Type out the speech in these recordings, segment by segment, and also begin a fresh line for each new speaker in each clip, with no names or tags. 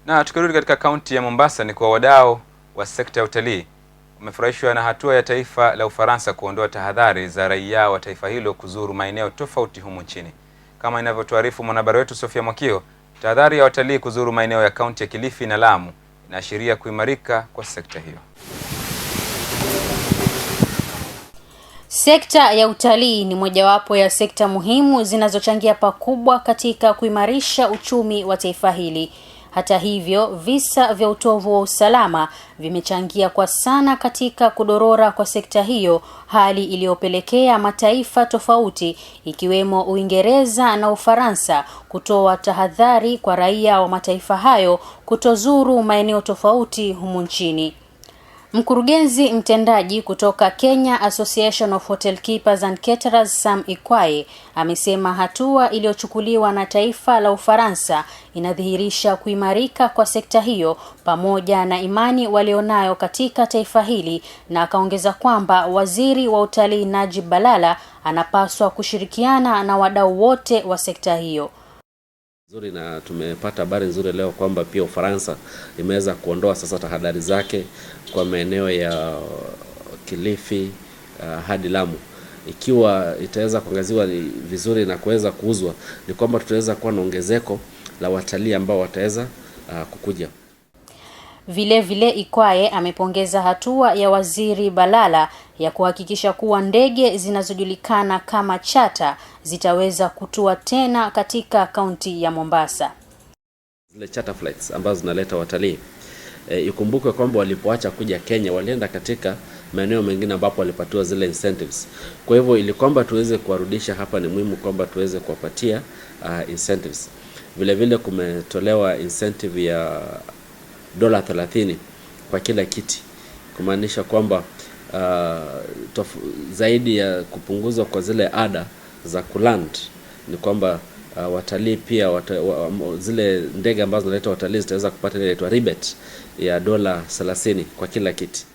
Na tukirudi katika kaunti ya Mombasa, ni kwa wadau wa sekta ya utalii wamefurahishwa na hatua ya taifa la Ufaransa kuondoa tahadhari za raia wa taifa hilo kuzuru maeneo tofauti humu nchini. Kama inavyotuarifu mwanahabari wetu Sofia Mwakio, tahadhari ya watalii kuzuru maeneo ya kaunti ya Kilifi na Lamu inaashiria kuimarika kwa sekta hiyo.
Sekta ya utalii ni mojawapo ya sekta muhimu zinazochangia pakubwa katika kuimarisha uchumi wa taifa hili. Hata hivyo, visa vya utovu wa usalama vimechangia kwa sana katika kudorora kwa sekta hiyo, hali iliyopelekea mataifa tofauti ikiwemo Uingereza na Ufaransa kutoa tahadhari kwa raia wa mataifa hayo kutozuru maeneo tofauti humu nchini. Mkurugenzi mtendaji kutoka Kenya Association of Hotel Keepers and Caterers, Sam Ikwaye, amesema hatua iliyochukuliwa na taifa la Ufaransa inadhihirisha kuimarika kwa sekta hiyo pamoja na imani walionayo katika taifa hili, na akaongeza kwamba waziri wa utalii Najib Balala anapaswa kushirikiana na wadau wote wa sekta hiyo.
Nzuri, na tumepata habari nzuri leo kwamba pia Ufaransa imeweza kuondoa sasa tahadhari zake kwa maeneo ya Kilifi hadi Lamu. Ikiwa itaweza kuangaziwa vizuri na kuweza kuuzwa, ni kwamba tutaweza kuwa na ongezeko la watalii ambao wataweza kukuja.
Vile Ikwaye amepongeza hatua ya waziri Balala ya kuhakikisha kuwa ndege zinazojulikana kama charter zitaweza kutua tena katika kaunti ya Mombasa.
Zile charter flights ambazo zinaleta watalii, ikumbuke kwamba walipoacha kuja Kenya walienda katika maeneo mengine ambapo walipatiwa zile incentives. Kwa hivyo ili kwamba tuweze kuwarudisha hapa, ni muhimu kwamba tuweze kuwapatia incentives. Vile kumetolewa incentive ya $30 kwa kila kiti, kumaanisha kwamba zaidi ya kupunguzwa kwa zile ada za kuland, ni kwamba watalii pia zile ndege ambazo zinaleta watalii zitaweza kupata ile inaitwa rebate ya $30 kwa kila kiti.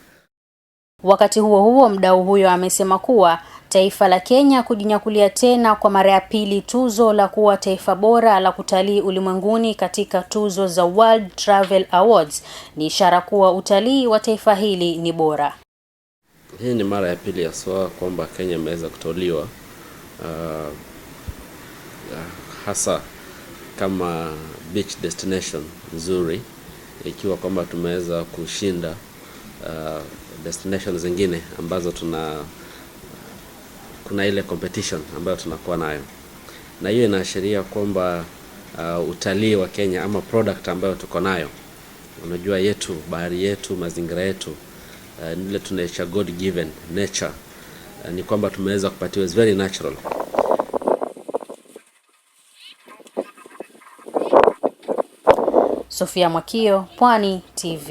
Wakati huo mdau huyo amesema kuwa taifa la Kenya kujinyakulia tena kwa mara ya pili tuzo la kuwa taifa bora la kutalii ulimwenguni katika tuzo za World Travel Awards ni ishara kuwa utalii wa taifa hili ni bora.
Hii ni mara ya pili ya kwamba Kenya imeweza kutoliwa hasa kama beach destination nzuri, ikiwa kwamba tumeweza kushinda destinations zingine ambazo kuna ile competition ambayo tunakuwa nayo, na hiyo inaashiria kwamba utalii wa Kenya ama product ambayo tuko nayo, unajua yetu, bahari yetu, mazingira yetu, ile tunaita God given nature, ni kwamba tumeweza kupatiwa, is very natural.
Sofia Mwakio, Pwani TV.